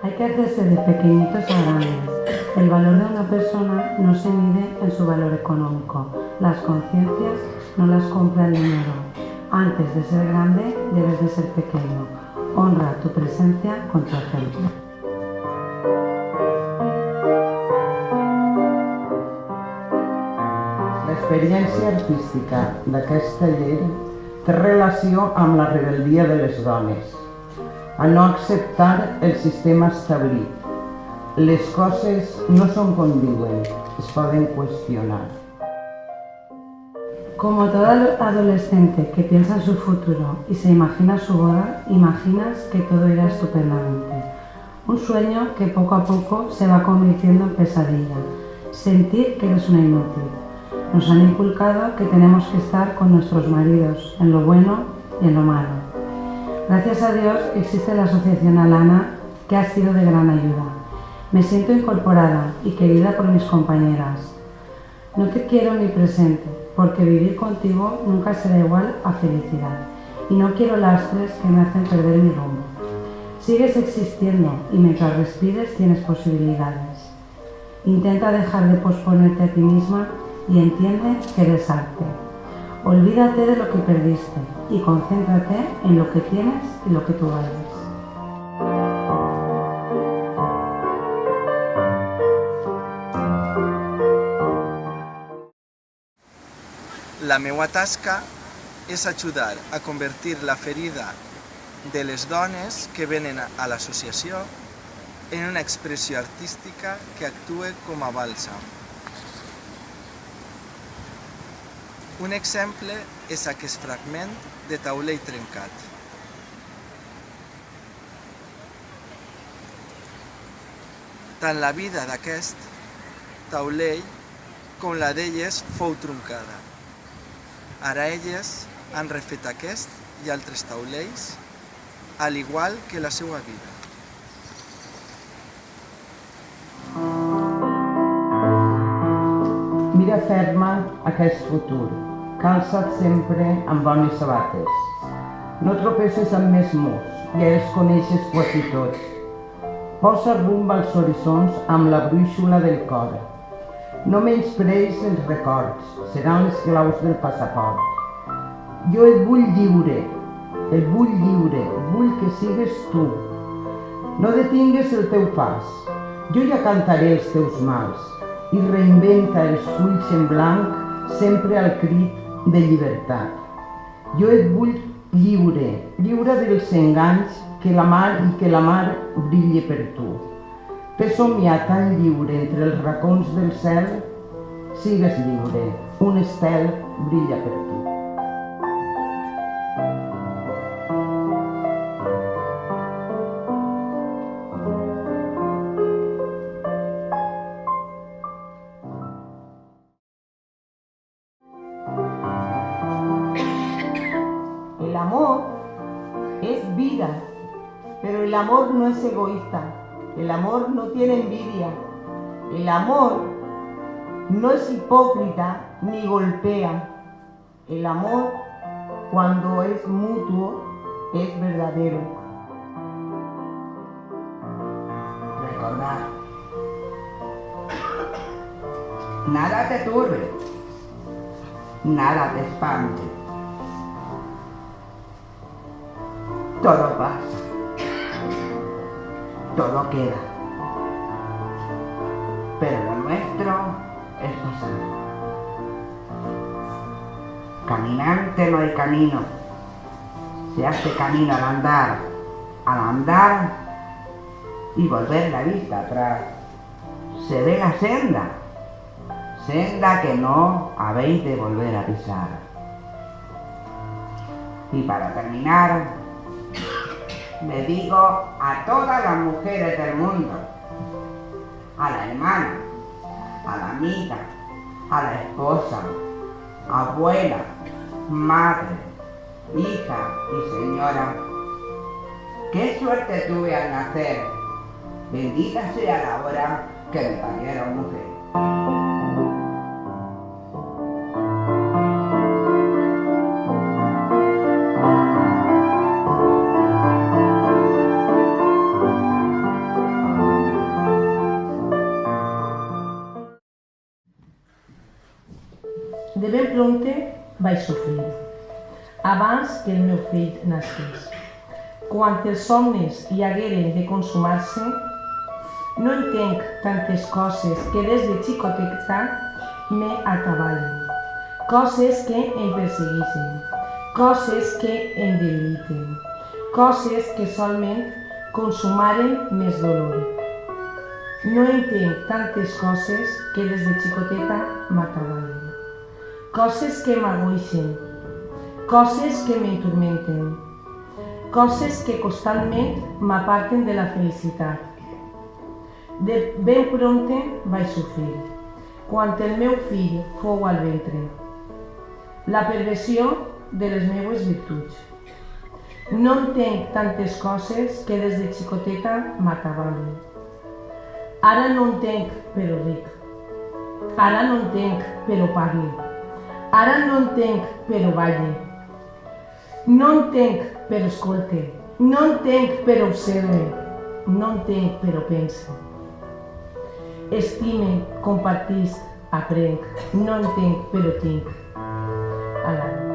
Hay que hacerse de pequeñitos a grandes. El valor de una persona no se mide en su valor económico. Las conciencias no las compra el dinero. Antes de ser grande, debes de ser pequeño. Honra tu presencia con tu ejemplo. L'experiència artística d'aquest taller té relació amb la rebel·lia de les dones, a no acceptar el sistema establit. Les coses no són com diuen, es poden qüestionar. Como todo adolescente que piensa en su futuro y se imagina su boda, imaginas que todo irá estupendamente. Un sueño que poco a poco se va convirtiendo en pesadilla. Sentir que eres una inútil. Nos han inculcado que tenemos que estar con nuestros maridos, en lo bueno y en lo malo. Gracias a Dios existe la Asociación Alana, que ha sido de gran ayuda. Me siento incorporada y querida por mis compañeras. No te quiero ni presente, porque vivir contigo nunca será igual a felicidad. Y no quiero lastres que me hacen perder mi rumbo. Sigues existiendo y mientras respires tienes posibilidades. Intenta dejar de posponerte a ti misma y entiende que eres arte. Olvídate de lo que perdiste y concéntrate en lo que tienes y lo que tú vales. La meva tasca és ajudar a convertir la ferida de les dones que venen a l'associació en una expressió artística que actue com a bàlsam. Un exemple és aquest fragment de taulell trencat. Tant la vida d'aquest taulell com la d'elles fou truncada. Ara elles han refet aquest i altres taulells, al igual que la seva vida. Mira ferma aquest futur. Calça't sempre amb bones sabates. No tropeces amb més murs, ja els coneixes quasi tots. Posa rumb als horitzons amb la brúixola del cor. No menyspreis els records, seran les claus del passaport. Jo et vull lliure, vull que sigues tu. No detingues el teu pas, jo ja cantaré els teus mals i reinventa els fulls en blanc sempre al crit de llibertat. Jo et vull lliure dels enganys que la mar brille per tu. Fes somiar tan lliure entre els racons del cel, sigues lliure, un estel brilla per tu. El amor es vida, pero el amor no es egoísta. El amor no tiene envidia. El amor no es hipócrita ni golpea. El amor, cuando es mutuo, es verdadero. Recordar. Nada te turbe. Nada te espante. Todo pasa. Todo queda, pero lo nuestro es pasar. Caminante no hay camino, se hace camino al andar y volver la vista atrás. Se ve la senda que no habéis de volver a pisar. Y para terminar, le digo a todas las mujeres del mundo, a la hermana, a la amiga, a la esposa, abuela, madre, hija y señora, qué suerte tuve al nacer, bendita sea la hora que me parieron mujer. vaig sofrir, abans que el meu fill nasqués. Quan els somnis hi hagueren de consumar-se, no entenc tantes coses que des de xicoteta me ataballen, coses que em persegueixen, coses que em debiliten, coses que solament consumaren més dolor. No entenc tantes coses que des de xicoteta m'ataballen, coses que m'angoixen, coses que m'enturmenten, coses que constantment m'aparten de la felicitat. De ben prompte vaig sofrir, quan el meu fill fou al ventre, la perversió de les meues virtuts. No entenc tantes coses que des de xicoteta m'ataballen. Ara no entenc, però ric. Ara no entenc, però parli. Ara no entenc, però balle. No entenc, però escolte. No entenc, però observe. No entenc, però pense. Estime, compartisc, aprenc. No entenc, però tinc. Ala.